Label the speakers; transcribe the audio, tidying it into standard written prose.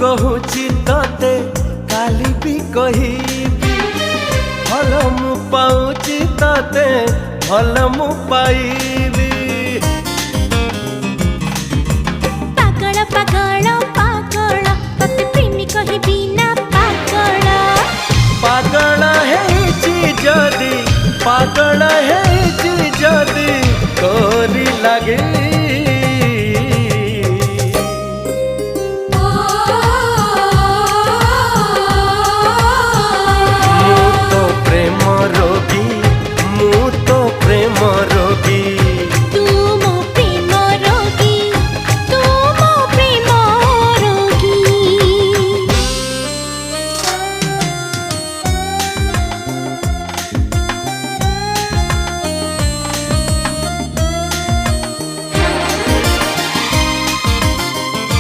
Speaker 1: कहूची तते काली भी कहिबी भल मु पाऊची तते भल मु पाइबी
Speaker 2: पागल पागल पागल तते प्रेमी कहिबी ना पागल
Speaker 1: पागल है जदी पागल है जदी तोरी लगे